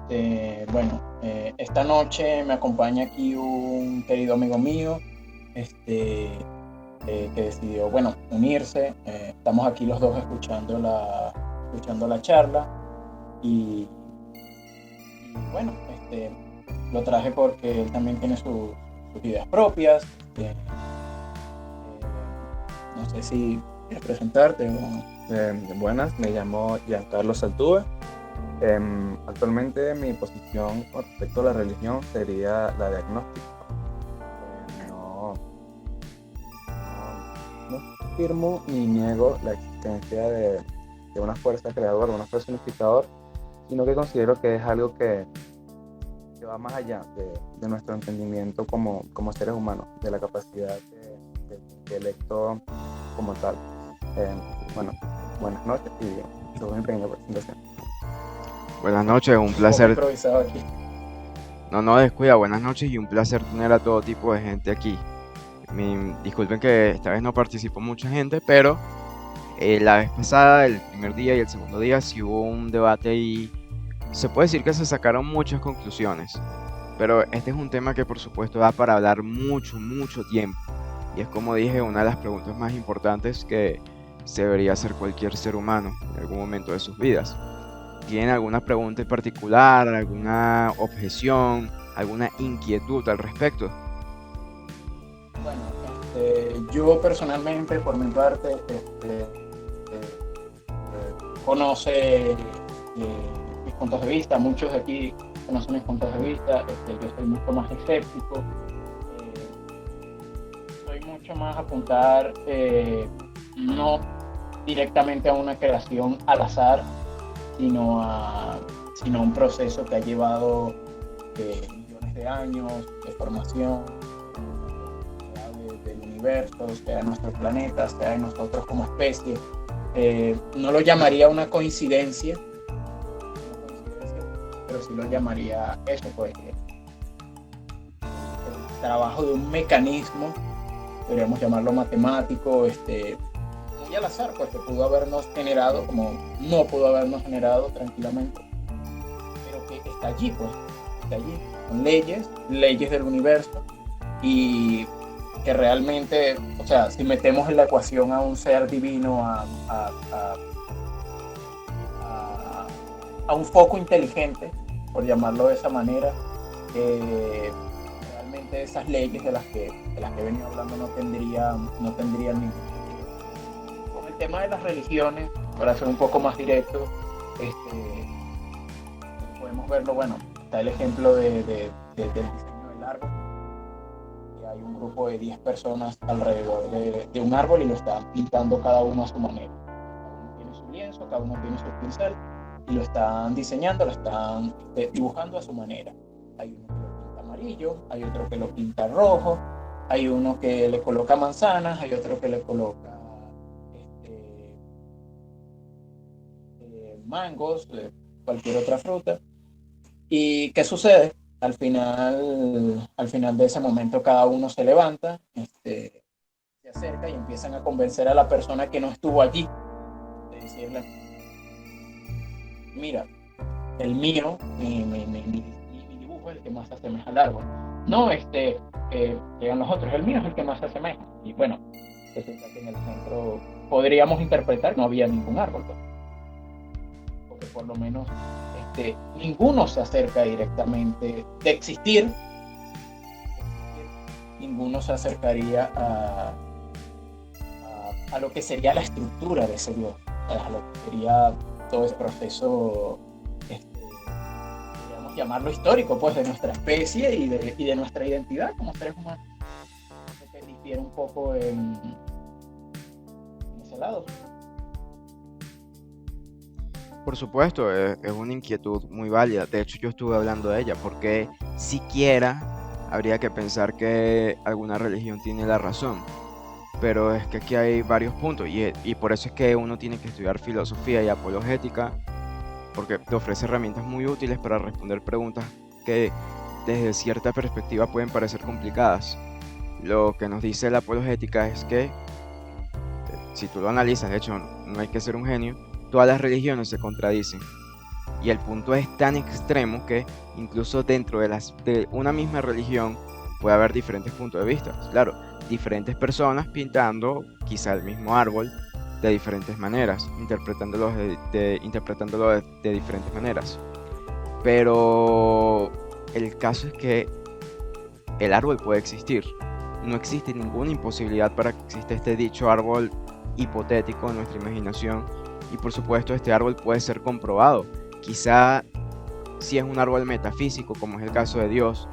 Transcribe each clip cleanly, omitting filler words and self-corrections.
Esta noche me acompaña aquí un querido amigo mío, este, que decidió, unirse. Estamos aquí los dos escuchando la charla y, lo traje porque él también tiene sus ideas propias. No sé si quieres presentarte o... Buenas, me llamo Giancarlo Saltúa. Actualmente mi posición con respecto a la religión sería la de agnóstico. No afirmo ni niego la existencia de una fuerza creadora, una fuerza unificadora, sino que considero que es algo que va más allá de nuestro entendimiento como seres humanos, de la capacidad de intelecto como tal. Eh, bueno, Buenas noches y esto es mi pequeña presentación. Buenas noches, un Un poco placer. improvisado aquí. No, descuida, buenas noches y un placer tener a todo tipo de gente aquí. Disculpen que esta vez no participó mucha gente, pero la vez pasada, el primer día y el segundo día, sí hubo un debate y se puede decir que se sacaron muchas conclusiones. Pero este es un tema que por supuesto da para hablar mucho, mucho tiempo. Y es como dije, una de las preguntas más importantes que se debería hacer cualquier ser humano en algún momento de sus vidas. ¿Tienen alguna pregunta en particular, alguna objeción, alguna inquietud al respecto? Bueno, yo personalmente, por mi parte, conoce mis puntos de vista, muchos de aquí conocen mis puntos de vista. Yo soy mucho más escéptico, soy mucho más apuntar no directamente a una creación al azar, sino a un proceso que ha llevado millones de años de formación del universo, sea de nuestro planeta, sea de nosotros como especie. No lo llamaría una coincidencia, pero sí lo llamaría eso, pues, el trabajo de un mecanismo, podríamos llamarlo matemático, muy al azar, pues, que pudo habernos generado, como no pudo habernos generado tranquilamente, pero que está allí, pues, está allí, con leyes del universo, y que realmente, o sea, si metemos en la ecuación a un ser divino, a un foco inteligente, por llamarlo de esa manera, realmente esas leyes de las que he venido hablando no tendrían ningún sentido. Con el tema de las religiones, para ser un poco más directo, podemos verlo, está el ejemplo del diseño del árbol. Hay un grupo de 10 personas alrededor de un árbol y lo están pintando cada uno a su manera. Cada uno tiene su lienzo, cada uno tiene su pincel y lo están diseñando, lo están dibujando a su manera. Hay uno que lo pinta amarillo, hay otro que lo pinta rojo, hay uno que le coloca manzanas, hay otro que le coloca mangos, cualquier otra fruta. ¿Y qué sucede? Al final de ese momento cada uno se levanta, se acerca y empiezan a convencer a la persona que no estuvo allí, de decirle, mira, el mío, mi dibujo es el que más se asemeja al árbol. No, llegan los otros, el mío es el que más se asemeja. Y bueno, resulta que en el centro podríamos interpretar que no había ningún árbol, pues, porque por lo menos ninguno se acerca directamente de existir, ninguno se acercaría a lo que sería la estructura de ese Dios, a lo que sería todo ese proceso, podríamos llamarlo histórico, pues, de nuestra especie y de nuestra identidad como seres humanos, que difiere un poco en ese lado. Por supuesto, es una inquietud muy válida. De hecho, yo estuve hablando de ella, porque siquiera habría que pensar que alguna religión tiene la razón. Pero es que aquí hay varios puntos y por eso es que uno tiene que estudiar filosofía y apologética, porque te ofrece herramientas muy útiles para responder preguntas que desde cierta perspectiva pueden parecer complicadas. Lo que nos dice la apologética es que, si tú lo analizas, de hecho no hay que ser un genio, todas las religiones se contradicen. Y el punto es tan extremo que incluso dentro de una misma religión puede haber diferentes puntos de vista. Claro, diferentes personas pintando quizá el mismo árbol de diferentes maneras, interpretándolo de diferentes maneras. Pero el caso es que el árbol puede existir. No existe ninguna imposibilidad para que exista este dicho árbol hipotético en nuestra imaginación. Y por supuesto, este árbol puede ser comprobado. Quizá si es un árbol metafísico, como es el caso de Dios,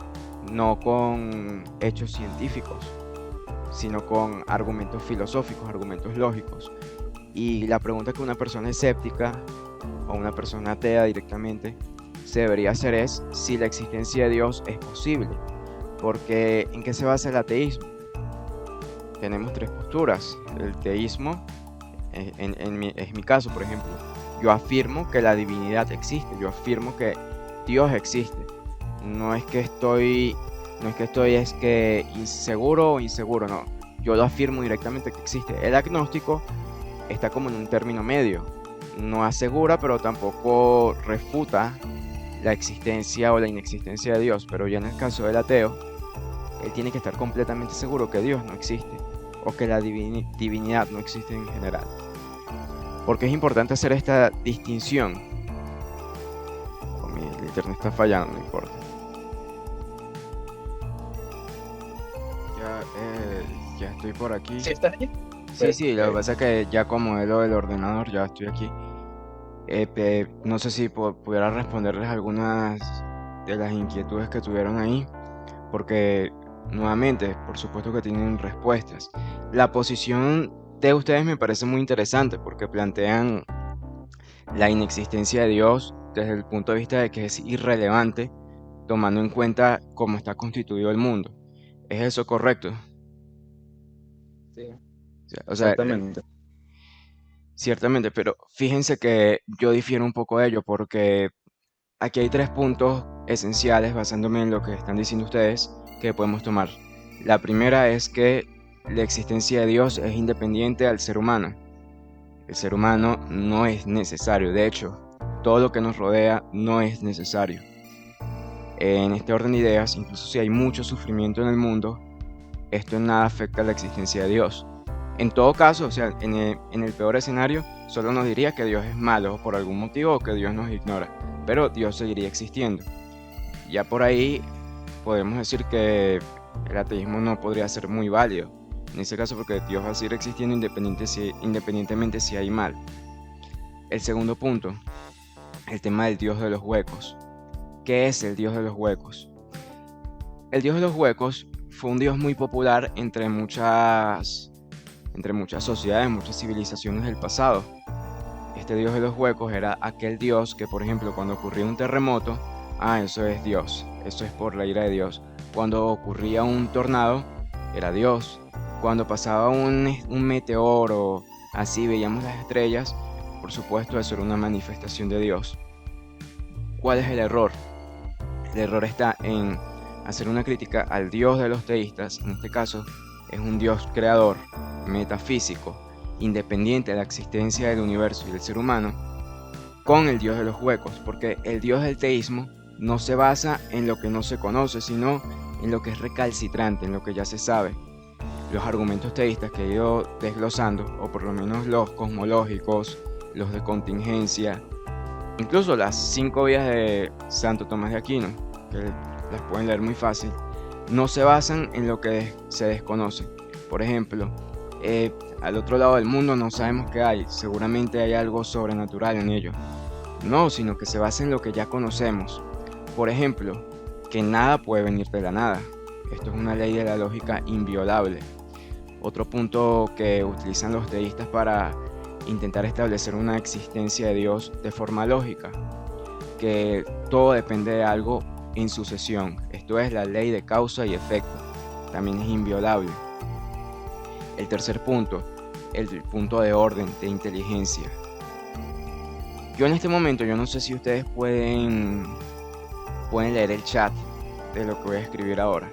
no con hechos científicos, sino con argumentos filosóficos, argumentos lógicos. Y la pregunta que una persona escéptica o una persona atea directamente se debería hacer es si la existencia de Dios es posible. Porque ¿en qué se basa el ateísmo? Tenemos tres posturas. El teísmo, es mi caso, por ejemplo. Yo afirmo que la divinidad existe, yo afirmo que Dios existe. No es que estoy inseguro o inseguro, no. Yo lo afirmo directamente que existe. El agnóstico está como en un término medio. No asegura, pero tampoco refuta la existencia o la inexistencia de Dios. Pero ya en el caso del ateo, él tiene que estar completamente seguro que Dios no existe o que la divinidad no existe en general. Porque es importante hacer esta distinción. El internet está fallando, no importa. Ya estoy por aquí. ¿Sí estás ahí? Sí, lo que pasa es que ya como modelo del ordenador ya estoy aquí. No sé si pudiera responderles algunas de las inquietudes que tuvieron ahí, porque nuevamente, por supuesto que tienen respuestas. La posición de ustedes me parece muy interesante porque plantean la inexistencia de Dios desde el punto de vista de que es irrelevante, tomando en cuenta cómo está constituido el mundo. ¿Es eso correcto? Sí, O sea, exactamente. ciertamente, pero fíjense que yo difiero un poco de ello porque aquí hay tres puntos esenciales basándome en lo que están diciendo ustedes que podemos tomar. La primera es que la existencia de Dios es independiente al ser humano. El ser humano no es necesario, de hecho, todo lo que nos rodea no es necesario. En este orden de ideas, incluso si hay mucho sufrimiento en el mundo, esto en nada afecta a la existencia de Dios. En todo caso, o sea, en el peor escenario, solo nos diría que Dios es malo por algún motivo o que Dios nos ignora, pero Dios seguiría existiendo. Ya por ahí podemos decir que el ateísmo no podría ser muy válido, en ese caso porque Dios va a seguir existiendo independientemente si hay mal. El segundo punto, el tema del Dios de los huecos. ¿Qué es el Dios de los huecos? El Dios de los huecos fue un Dios muy popular entre muchas sociedades, muchas civilizaciones del pasado. Este Dios de los huecos era aquel Dios que, por ejemplo, cuando ocurría un terremoto, eso es Dios, eso es por la ira de Dios. Cuando ocurría un tornado, era Dios. Cuando pasaba un meteoro, así veíamos las estrellas, por supuesto eso era una manifestación de Dios. ¿Cuál es el error? El error está en hacer una crítica al Dios de los teístas, en este caso es un Dios creador, metafísico, independiente de la existencia del universo y del ser humano, con el Dios de los huecos, porque el Dios del teísmo no se basa en lo que no se conoce, sino en lo que es recalcitrante, en lo que ya se sabe. Los argumentos teístas que he ido desglosando, o por lo menos los cosmológicos, los de contingencia, incluso las 5 vías de Santo Tomás de Aquino, que las pueden leer muy fácil, no se basan en lo que se desconoce. Por ejemplo, al otro lado del mundo no sabemos qué hay, seguramente hay algo sobrenatural en ello. No, sino que se basa en lo que ya conocemos. Por ejemplo, que nada puede venir de la nada. Esto es una ley de la lógica inviolable. Otro punto que utilizan los teístas para intentar establecer una existencia de Dios de forma lógica, que todo depende de algo en sucesión. Esto es la ley de causa y efecto. También es inviolable. El tercer punto, el punto de orden, de inteligencia. Yo en este momento, yo no sé si ustedes pueden leer el chat de lo que voy a escribir ahora.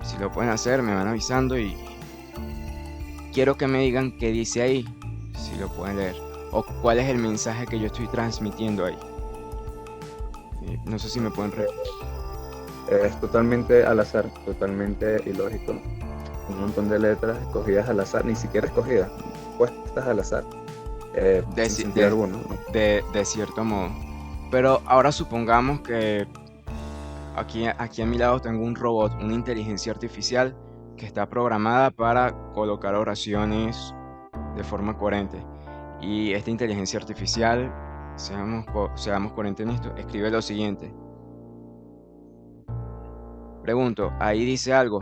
Si lo pueden hacer, me van avisando y quiero que me digan qué dice ahí, si lo pueden leer, o cuál es el mensaje que yo estoy transmitiendo ahí. No sé si me pueden Es totalmente al azar, totalmente ilógico. Un montón de letras escogidas al azar, ni siquiera escogidas, puestas al azar, sin sentido alguno, ¿no? de cierto modo. Pero ahora supongamos que aquí a mi lado tengo un robot, una inteligencia artificial que está programada para colocar oraciones de forma coherente. Y esta inteligencia artificial, seamos coherentes en esto, escribe lo siguiente. Pregunto, ¿ahí dice algo?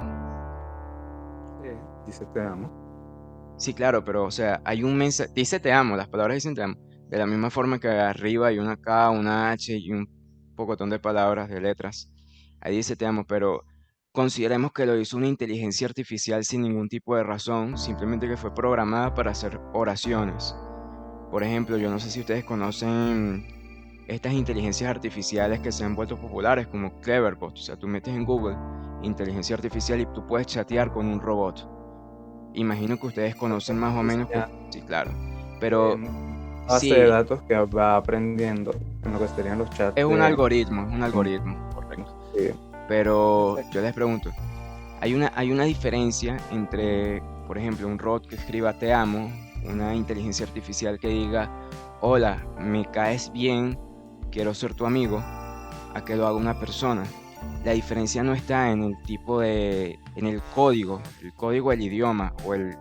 Sí, dice te amo. Sí, claro, pero o sea, hay un mensaje, dice te amo, las palabras dicen te amo. De la misma forma que arriba hay una K, una H y un pocotón de palabras, de letras. Ahí dice te amo, pero consideremos que lo hizo una inteligencia artificial sin ningún tipo de razón, simplemente que fue programada para hacer oraciones. Por ejemplo, yo no sé si ustedes conocen estas inteligencias artificiales que se han vuelto populares como Cleverbot. O sea, tú metes en Google inteligencia artificial y tú puedes chatear con un robot. Imagino que ustedes conocen más o menos que... Sí, claro. Pero Base de sí, datos que va aprendiendo en lo que serían los chats es un de... algoritmo, correcto. Sí, Pero Exacto. yo les pregunto, hay una diferencia entre, por ejemplo, un robot que escriba te amo, una inteligencia artificial que diga, hola, me caes bien, quiero ser tu amigo, a que lo haga una persona. La diferencia no está en el tipo en el código del idioma o el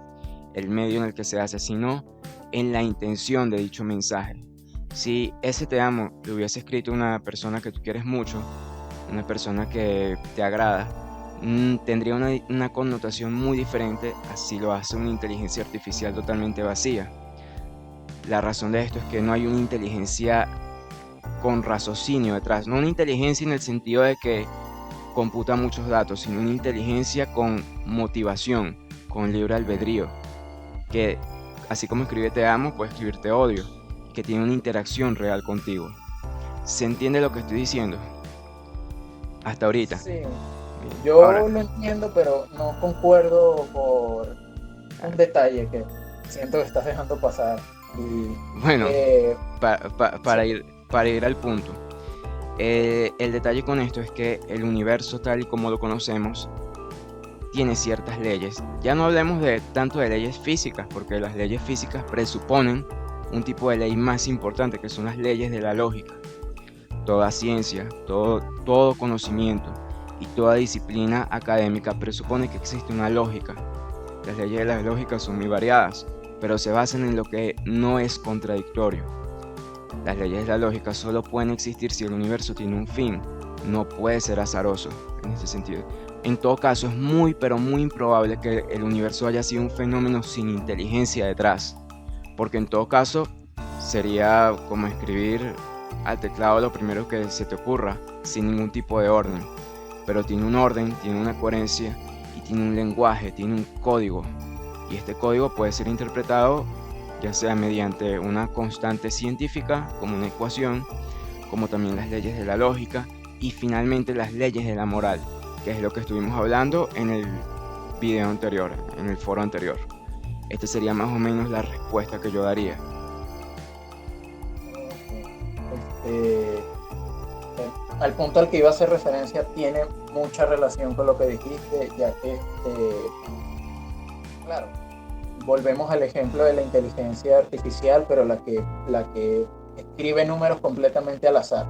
medio en el que se hace, sino en la intención de dicho mensaje. Si ese te amo lo hubiese escrito una persona que tú quieres mucho, una persona que te agrada, tendría una connotación muy diferente a si lo hace una inteligencia artificial totalmente vacía. La razón de esto es que no hay una inteligencia con raciocinio detrás, no una inteligencia en el sentido de que computa muchos datos, sino una inteligencia con motivación, con libre albedrío, que así como escribe te amo, puede escribir te odio, que tiene una interacción real contigo. ¿Se entiende lo que estoy diciendo? Hasta ahorita. Sí, Ahora, yo lo entiendo, pero no concuerdo por un detalle que siento que estás dejando pasar. Y bueno, eh, pa- pa- sí, para ir, para ir al punto. El detalle con esto es que el universo tal y como lo conocemos tiene ciertas leyes. Ya no hablemos tanto de leyes físicas, porque las leyes físicas presuponen un tipo de ley más importante, que son las leyes de la lógica. Toda ciencia, todo conocimiento y toda disciplina académica presupone que existe una lógica. Las leyes de la lógica son muy variadas, pero se basan en lo que no es contradictorio. Las leyes de la lógica solo pueden existir si el universo tiene un fin, no puede ser azaroso en este sentido. En todo caso, es muy pero muy improbable que el universo haya sido un fenómeno sin inteligencia detrás, porque en todo caso sería como escribir al teclado lo primero que se te ocurra, sin ningún tipo de orden. Pero tiene un orden, tiene una coherencia y tiene un lenguaje, tiene un código. Y este código puede ser interpretado ya sea mediante una constante científica, como una ecuación, como también las leyes de la lógica y finalmente las leyes de la moral, que es lo que estuvimos hablando en el video anterior, en el foro anterior. Esta sería más o menos la respuesta que yo daría. este, al punto al que iba a hacer referencia tiene mucha relación con lo que dijiste, ya que, claro, volvemos al ejemplo de la inteligencia artificial, pero la que escribe números completamente al azar.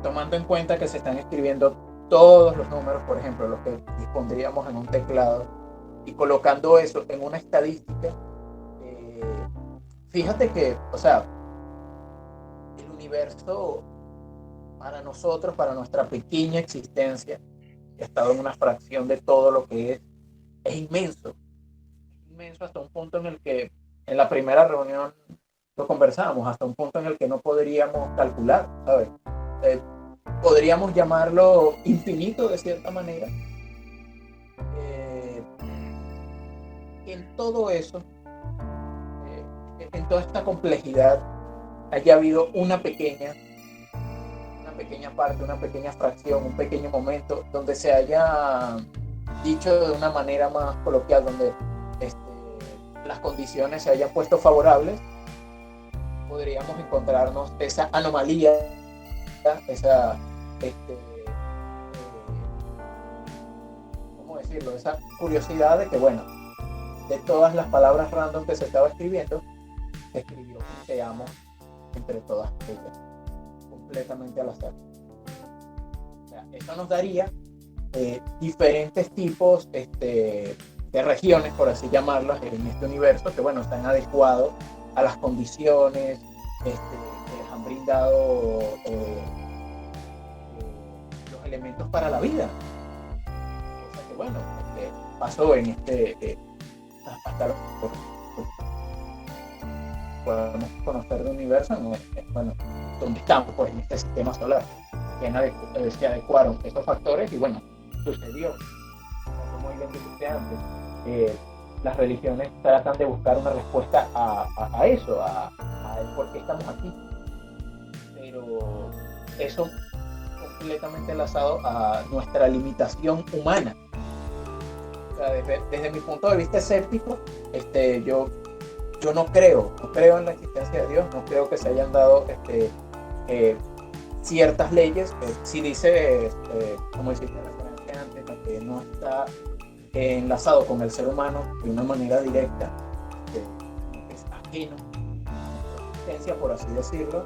Tomando en cuenta que se están escribiendo todos los números, por ejemplo, los que dispondríamos en un teclado, y colocando eso en una estadística, fíjate que, o sea, el universo para nosotros, para nuestra pequeña existencia, que ha estado en una fracción de todo lo que es inmenso. Es inmenso hasta un punto en el que en la primera reunión lo conversábamos, hasta un punto en el que no podríamos calcular, ¿sabes? Eh, Podríamos llamarlo infinito de cierta manera. Eh, en todo eso, en toda esta complejidad, haya habido una pequeña parte, una pequeña fracción, un pequeño momento donde se haya dicho de una manera más coloquial, donde las condiciones se hayan puesto favorables, podríamos encontrarnos esa anomalía, esa, ¿cómo decirlo? Esa curiosidad de que, bueno, de todas las palabras random que se estaba escribiendo, se escribió un te amo entre todas ellas, completamente al azar. O sea, eso nos daría diferentes tipos de regiones, por así llamarlas, en este universo, que, bueno, están adecuados a las condiciones que les han brindado los elementos para la vida. O sea que, bueno, pasó en hasta lo podemos conocer del universo, bueno, donde estamos, pues, en este sistema solar, que se adecuaron estos factores y, bueno, sucedió. Como muy bien dijiste antes, las religiones tratan de buscar una respuesta a eso, a el por qué estamos aquí, pero eso completamente enlazado a nuestra limitación humana. O sea, desde mi punto de vista escéptico, yo no creo en la existencia de Dios, no creo que se hayan dado ciertas leyes. Si dice, como hiciste referencia antes, que no está enlazado con el ser humano de una manera directa, que es ajeno a la existencia, por así decirlo,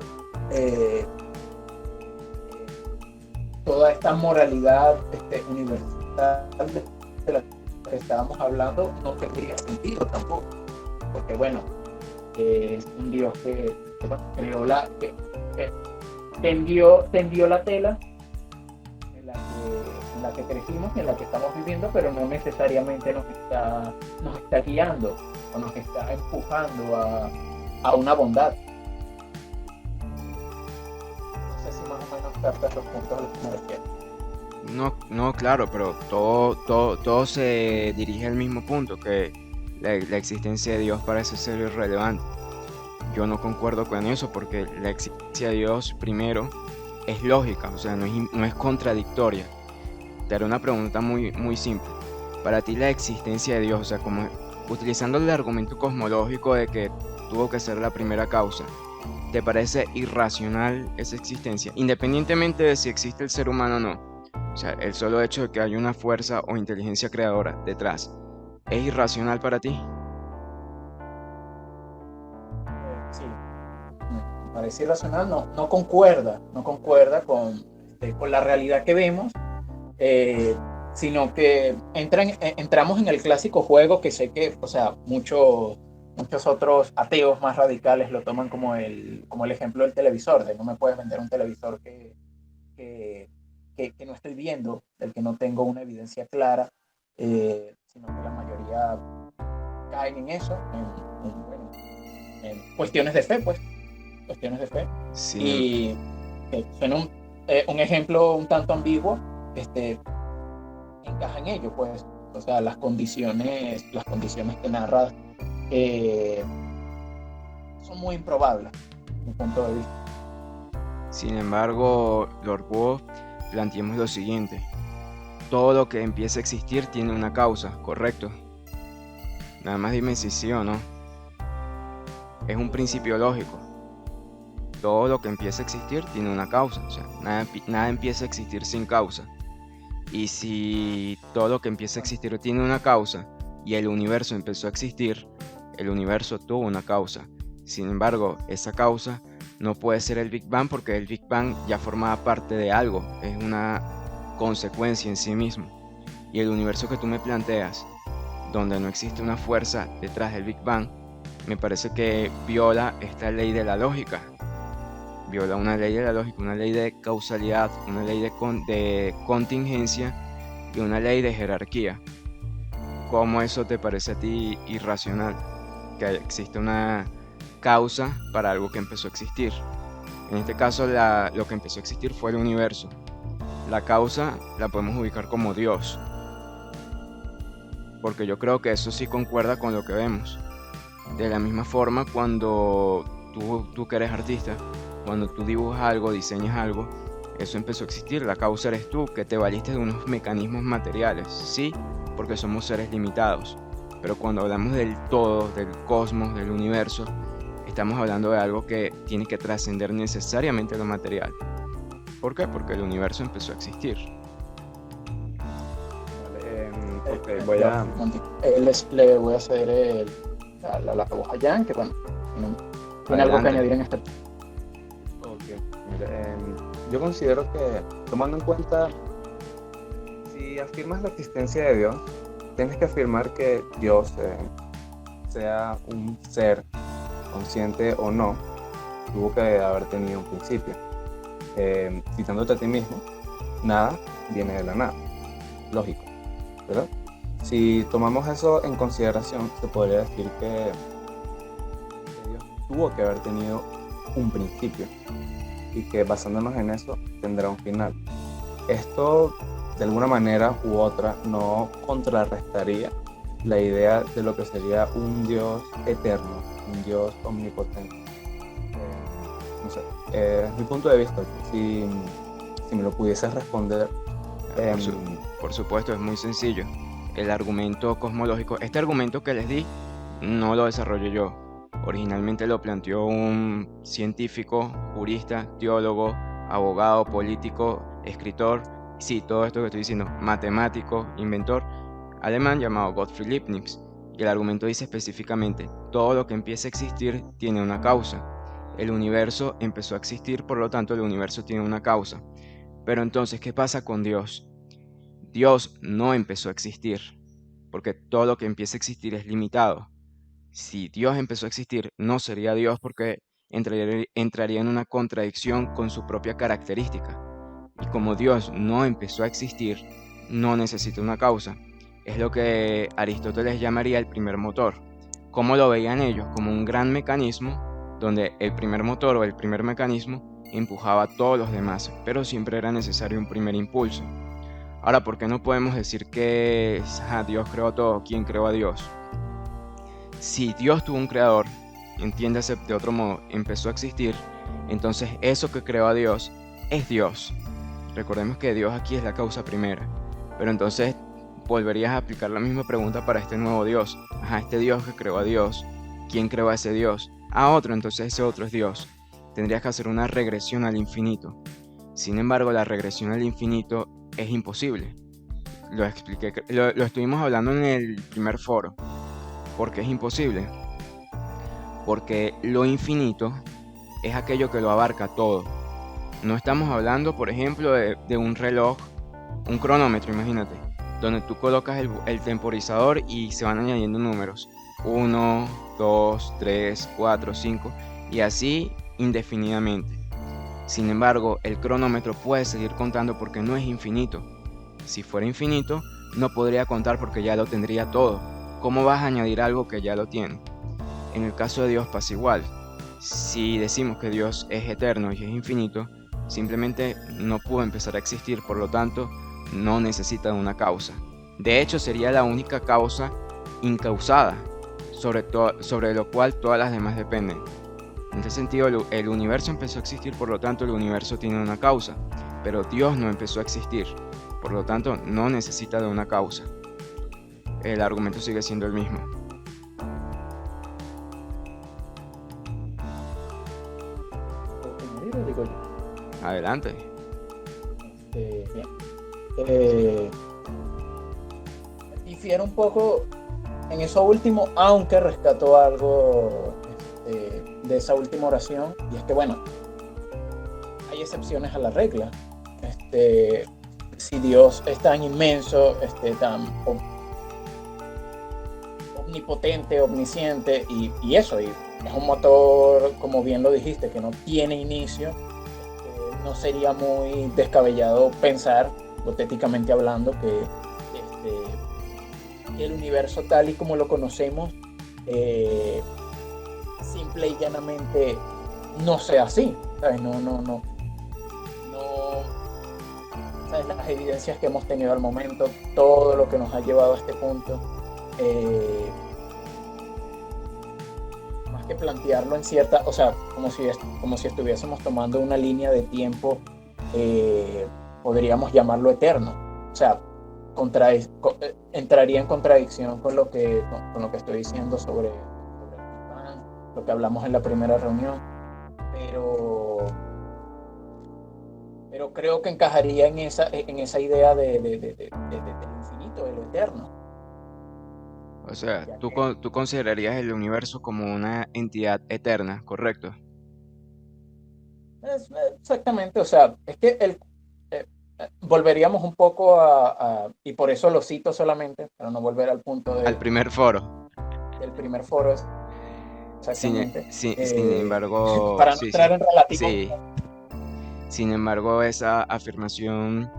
toda esta moralidad universal de la que estábamos hablando no tendría sentido tampoco, porque, bueno, es un Dios que creó que tendió la tela en la que crecimos y en la que estamos viviendo, pero no necesariamente nos está guiando o nos está empujando a una bondad. No sé si más o menos captas los puntos a los que me refiero. No, claro, pero todo se dirige al mismo punto, que la existencia de Dios parece ser irrelevante. Yo no concuerdo con eso, porque la existencia de Dios, primero, es lógica, o sea, no es contradictoria. Te haré una pregunta muy, muy simple. Para ti, la existencia de Dios, o sea, como utilizando el argumento cosmológico de que tuvo que ser la primera causa, ¿te parece irracional esa existencia, independientemente de si existe el ser humano o no? O sea, el solo hecho de que haya una fuerza o inteligencia creadora detrás, ¿es irracional para ti? Sí, me parece irracional, no concuerda con la realidad que vemos, sino que entramos en el clásico juego que sé que, o sea, muchos otros ateos más radicales lo toman como el ejemplo del televisor, de no me puedes vender un televisor que no estoy viendo, del que no tengo una evidencia clara, sino que la mayoría caen en eso, en cuestiones de fe, pues, Sí. Y suena un ejemplo un tanto ambiguo, encaja en ello, pues, o sea, las condiciones que narras son muy improbables, desde mi punto de vista. Sin embargo, Lord Wu, planteemos lo siguiente. Todo lo que empieza a existir tiene una causa, ¿correcto? Nada más dime si sí o no. Es un principio lógico. Todo lo que empieza a existir tiene una causa. O sea, nada empieza a existir sin causa. Y si todo lo que empieza a existir tiene una causa y el universo empezó a existir, el universo tuvo una causa. Sin embargo, esa causa no puede ser el Big Bang, porque el Big Bang ya formaba parte de algo, es una consecuencia en sí mismo. Y el universo que tú me planteas, donde no existe una fuerza detrás del Big Bang, me parece que viola esta ley de la lógica. Viola una ley de la lógica, una ley de causalidad, una ley de contingencia y una ley de jerarquía. ¿Cómo eso te parece a ti irracional? Que existe una causa para algo que empezó a existir. En este caso, lo que empezó a existir fue el universo. La causa la podemos ubicar como Dios, porque yo creo que eso sí concuerda con lo que vemos. De la misma forma, cuando tú que eres artista, cuando tú dibujas algo, diseñas algo, eso empezó a existir. La causa eres tú, que te valiste de unos mecanismos materiales, sí, porque somos seres limitados. Pero cuando hablamos del todo, del cosmos, del universo, estamos hablando de algo que tiene que trascender necesariamente lo material. ¿Por qué? Porque el universo empezó a existir. Vale, ok, voy a... Le voy a ceder la voz a Jan, que bueno, tiene algo que Adelante. añadir en este. Ok, mira, yo considero que, tomando en cuenta, si afirmas la existencia de Dios, tienes que afirmar que Dios, sea un ser consciente o no, tuvo que haber tenido un principio. Citándote a ti mismo, nada viene de la nada. Lógico, ¿verdad? Si tomamos eso en consideración, se podría decir que Dios tuvo que haber tenido un principio y que basándonos en eso tendrá un final. Esto, de alguna manera u otra, no contrarrestaría la idea de lo que sería un Dios eterno, un Dios omnipotente. No sé, es mi punto de vista. Si me lo pudieses responder. Por supuesto, es muy sencillo. El argumento cosmológico, este argumento que les di, no lo desarrollé yo. Originalmente lo planteó un científico, jurista, teólogo, abogado, político, escritor, sí, todo esto que estoy diciendo, matemático, inventor, alemán llamado Gottfried Leibniz. Y el argumento dice específicamente, todo lo que empieza a existir tiene una causa. El universo empezó a existir, por lo tanto el universo tiene una causa. Pero entonces, ¿qué pasa con Dios? Dios no empezó a existir, porque todo lo que empieza a existir es limitado. Si Dios empezó a existir, no sería Dios porque entraría en una contradicción con su propia característica. Y como Dios no empezó a existir, no necesita una causa. Es lo que Aristóteles llamaría el primer motor. ¿Cómo lo veían ellos? Como un gran mecanismo donde el primer motor o el primer mecanismo empujaba a todos los demás, pero siempre era necesario un primer impulso. Ahora, ¿por qué no podemos decir que Dios creó todo? ¿Quién creó a Dios? Si Dios tuvo un creador, entiéndase de otro modo, empezó a existir, entonces eso que creó a Dios es Dios. Recordemos que Dios aquí es la causa primera, pero entonces volverías a aplicar la misma pregunta para este nuevo Dios. Este Dios que creó a Dios, ¿quién creó a ese Dios? A otro, entonces ese otro es Dios. Tendrías que hacer una regresión al infinito. Sin embargo, la regresión al infinito es imposible. Lo expliqué, lo estuvimos hablando en el primer foro. ¿Por qué es imposible? Porque lo infinito es aquello que lo abarca todo. No estamos hablando, por ejemplo, de un reloj, un cronómetro, imagínate, donde tú colocas el temporizador y se van añadiendo números. 1, 2, 3, 4, 5 y así indefinidamente. Sin embargo, el cronómetro puede seguir contando porque no es infinito. Si fuera infinito, no podría contar porque ya lo tendría todo. ¿Cómo vas a añadir algo que ya lo tiene? En el caso de Dios pasa igual. Si decimos que Dios es eterno y es infinito, simplemente no pudo empezar a existir, por lo tanto, no necesita de una causa. De hecho, sería la única causa incausada, sobre lo cual todas las demás dependen. En este sentido, el universo empezó a existir, por lo tanto, el universo tiene una causa, pero Dios no empezó a existir, por lo tanto, no necesita de una causa. El argumento sigue siendo el mismo. Digo yo. Adelante. Bien. Difiere un poco en eso último, aunque rescato algo de esa última oración, y es que bueno, hay excepciones a la regla. Si Dios es tan inmenso, tan omnipotente, omnisciente, y eso, y es un motor, como bien lo dijiste, que no tiene inicio, no sería muy descabellado pensar, hipotéticamente hablando, que el universo tal y como lo conocemos, simple y llanamente no sea así, ¿sabes? No, ¿sabes? Las evidencias que hemos tenido al momento, todo lo que nos ha llevado a este punto, más que plantearlo en cierta, o sea, como si estuviésemos tomando una línea de tiempo, podríamos llamarlo eterno, o sea, entraría en contradicción con lo que estoy diciendo sobre el Big Bang, lo que hablamos en la primera reunión, pero creo que encajaría en esa idea del infinito, de lo eterno. O sea, Ya tú, que tú considerarías el universo como una entidad eterna, ¿correcto? exactamente, o sea, es que volveríamos un poco y por eso lo cito solamente, para no volver al punto Al primer foro. del primer foro, Sin, exactamente, sin embargo, para no sí, entrar sí, en relativo. sí. Sin embargo, esa afirmación,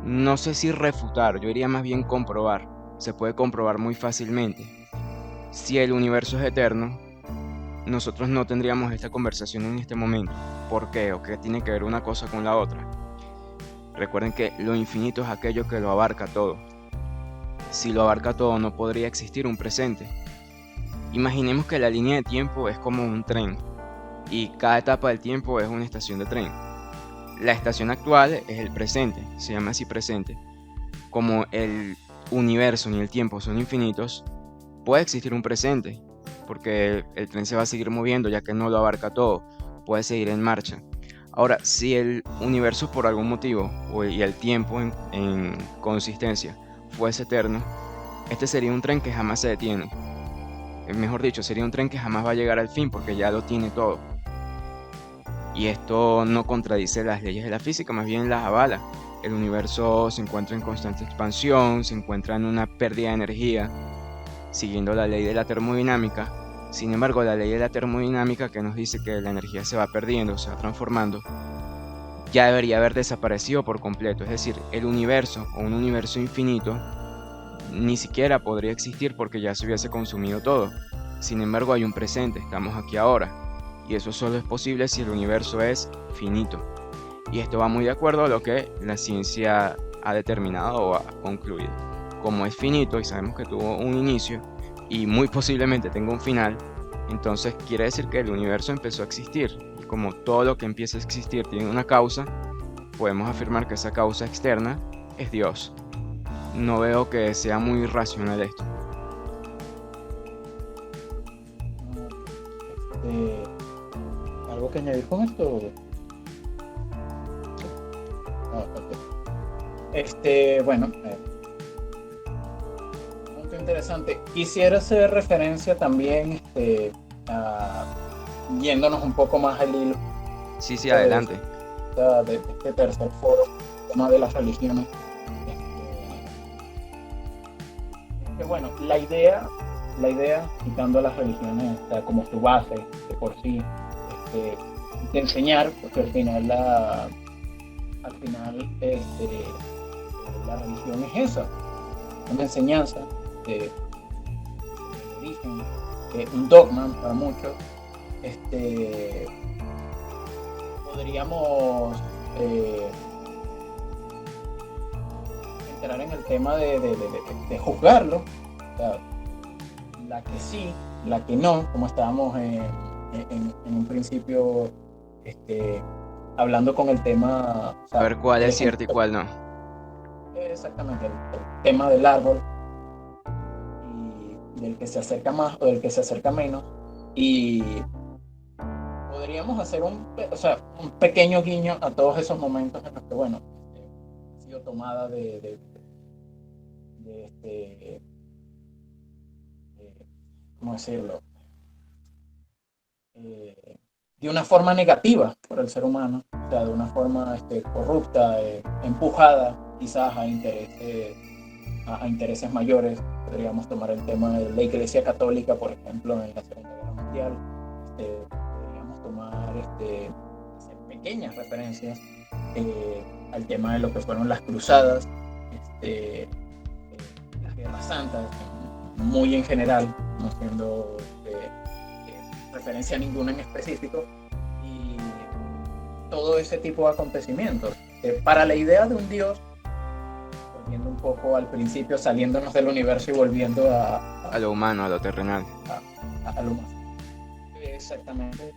no sé si refutar, yo diría más bien comprobar. Se puede comprobar muy fácilmente. Si el universo es eterno, nosotros no tendríamos esta conversación en este momento. ¿Por qué? ¿O qué tiene que ver una cosa con la otra? Recuerden que lo infinito es aquello que lo abarca todo. Si lo abarca todo, no podría existir un presente. Imaginemos que la línea de tiempo es como un tren y cada etapa del tiempo es una estación de tren. La estación actual es el presente, se llama así presente. Como el universo ni el tiempo son infinitos, puede existir un presente, porque el tren se va a seguir moviendo ya que no lo abarca todo, puede seguir en marcha. Ahora, si el universo por algún motivo y el tiempo en consistencia fuese eterno, este sería un tren que jamás se detiene. Mejor dicho, sería un tren que jamás va a llegar al fin porque ya lo tiene todo. Y esto no contradice las leyes de la física, más bien las avala. El universo se encuentra en constante expansión, se encuentra en una pérdida de energía, siguiendo la ley de la termodinámica. Sin embargo, la ley de la termodinámica que nos dice que la energía se va perdiendo, se va transformando, ya debería haber desaparecido por completo. Es decir, el universo o un universo infinito ni siquiera podría existir porque ya se hubiese consumido todo. Sin embargo, hay un presente, estamos aquí ahora. Y eso solo es posible si el universo es finito. Y esto va muy de acuerdo a lo que la ciencia ha determinado o ha concluido. Como es finito y sabemos que tuvo un inicio y muy posiblemente tenga un final, entonces quiere decir que el universo empezó a existir. Y como todo lo que empieza a existir tiene una causa, podemos afirmar que esa causa externa es Dios. No veo que sea muy racional esto. ¿Algo que añadir con esto? Ok. Bueno, punto interesante. Quisiera hacer referencia también, yéndonos un poco más al hilo Sí, adelante. de este tercer foro, el tema de las religiones. Bueno, la idea, quitando las religiones, o sea, como su base de por sí, de enseñar, porque al final la religión es esa, una enseñanza de origen, un dogma para muchos. Podríamos entrar en el tema de juzgarlo, o sea, la que sí, la que no, como estábamos en un principio hablando con el tema, o sea, A ver cuál es cierto y cuál no. Exactamente, el tema del árbol y del que se acerca más o del que se acerca menos, y podríamos hacer un pequeño guiño a todos esos momentos en los que, bueno, ha sido tomada ¿cómo decirlo? De una forma negativa por el ser humano, o sea, de una forma corrupta, empujada quizás a intereses mayores. Podríamos tomar el tema de la Iglesia Católica, por ejemplo, en la Segunda Guerra Mundial. Podríamos tomar hacer pequeñas referencias al tema de lo que fueron las cruzadas, las guerras santas, muy en general, no siendo referencia a ninguna en específico, y todo ese tipo de acontecimientos. Para la idea de un Dios, volviendo un poco al principio, saliéndonos del universo y volviendo a lo humano, a lo terrenal. A lo humano. Exactamente.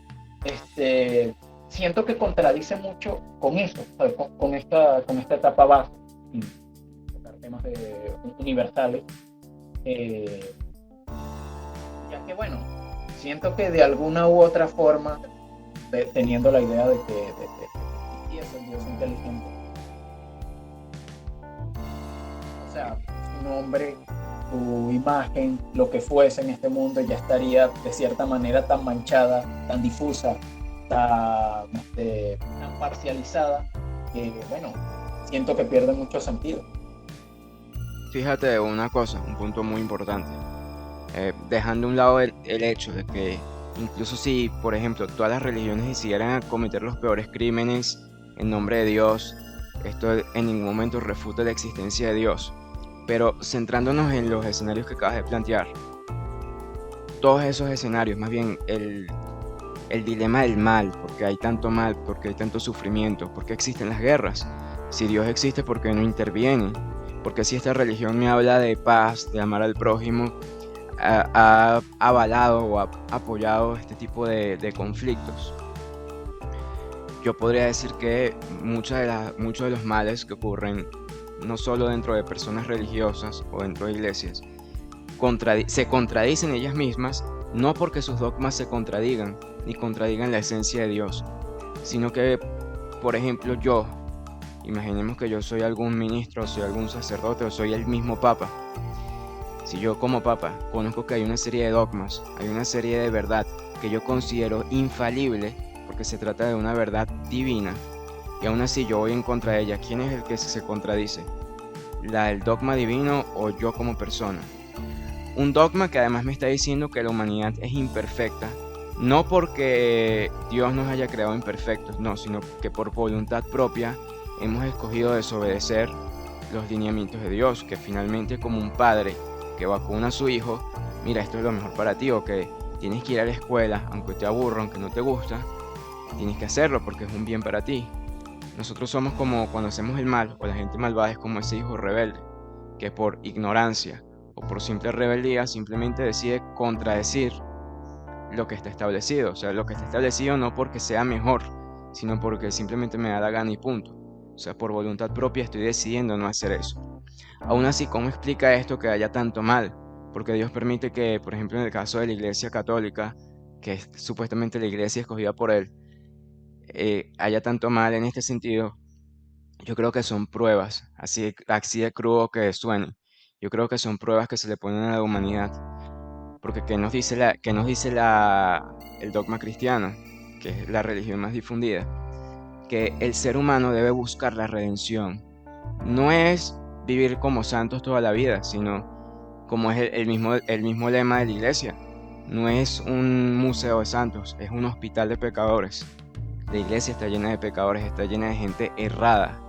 Siento que contradice mucho con eso, con esta etapa base, tocar temas universales, ya que, bueno, siento que de alguna u otra forma, teniendo la idea de que existiese el Dios inteligente, o sea, su nombre, su imagen, lo que fuese en este mundo ya estaría de cierta manera tan manchada, tan difusa, tan parcializada, que bueno, siento que pierde mucho sentido. Fíjate una cosa, un punto muy importante. Dejando a un lado el hecho de que incluso si, por ejemplo, todas las religiones decidieran cometer los peores crímenes en nombre de Dios, esto en ningún momento refuta la existencia de Dios. Pero centrándonos en los escenarios que acabas de plantear, todos esos escenarios, más bien el dilema del mal, porque hay tanto mal, porque hay tanto sufrimiento, porque existen las guerras. Si Dios existe, ¿por qué no interviene? Porque si esta religión me habla de paz, de amar al prójimo, ha avalado o ha apoyado este tipo de conflictos. Yo podría decir que muchos de los males que ocurren, no solo dentro de personas religiosas o dentro de iglesias, se contradicen ellas mismas, no porque sus dogmas se contradigan, ni contradigan la esencia de Dios, sino que, por ejemplo, imaginemos que yo soy algún ministro, soy algún sacerdote o soy el mismo papa. Si yo como papa conozco que hay una serie de dogmas, hay una serie de verdad que yo considero infalible, porque se trata de una verdad divina, y aún así yo voy en contra de ella, ¿quién es el que se contradice? ¿El dogma divino o yo como persona? Un dogma que además me está diciendo que la humanidad es imperfecta, no porque Dios nos haya creado imperfectos, no, sino que por voluntad propia hemos escogido desobedecer los lineamientos de Dios, que finalmente como un padre que vacuna a su hijo, mira, esto es lo mejor para ti, o que tienes que ir a la escuela, aunque te aburra, aunque no te gusta, tienes que hacerlo porque es un bien para ti. Nosotros somos como cuando hacemos el mal, o la gente malvada es como ese hijo rebelde, que por ignorancia o por simple rebeldía simplemente decide contradecir lo que está establecido. O sea, lo que está establecido no porque sea mejor, sino porque simplemente me da la gana y punto. O sea, por voluntad propia estoy decidiendo no hacer eso. Aún así, ¿cómo explica esto que haya tanto mal? Porque Dios permite que, por ejemplo, en el caso de la Iglesia Católica, que es supuestamente la iglesia escogida por Él, haya tanto mal en este sentido. Yo creo que son pruebas, así de crudo que suene. Yo creo que son pruebas que se le ponen a la humanidad. Porque ¿qué nos dice el dogma cristiano, que es la religión más difundida? Que el ser humano debe buscar la redención. No es vivir como santos toda la vida, sino como es el mismo lema de la iglesia. No es un museo de santos, es un hospital de pecadores. La iglesia está llena de pecadores, está llena de gente errada.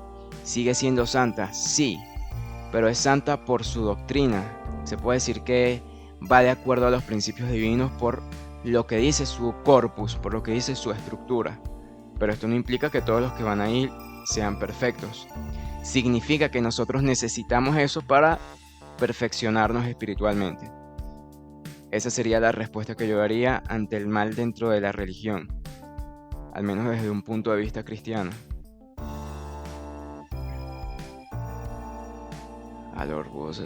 ¿Sigue siendo santa? Sí, pero es santa por su doctrina. Se puede decir que va de acuerdo a los principios divinos por lo que dice su corpus, por lo que dice su estructura. Pero esto no implica que todos los que van a ir sean perfectos. Significa que nosotros necesitamos eso para perfeccionarnos espiritualmente. Esa sería la respuesta que yo daría ante el mal dentro de la religión, al menos desde un punto de vista cristiano. Alor, vos...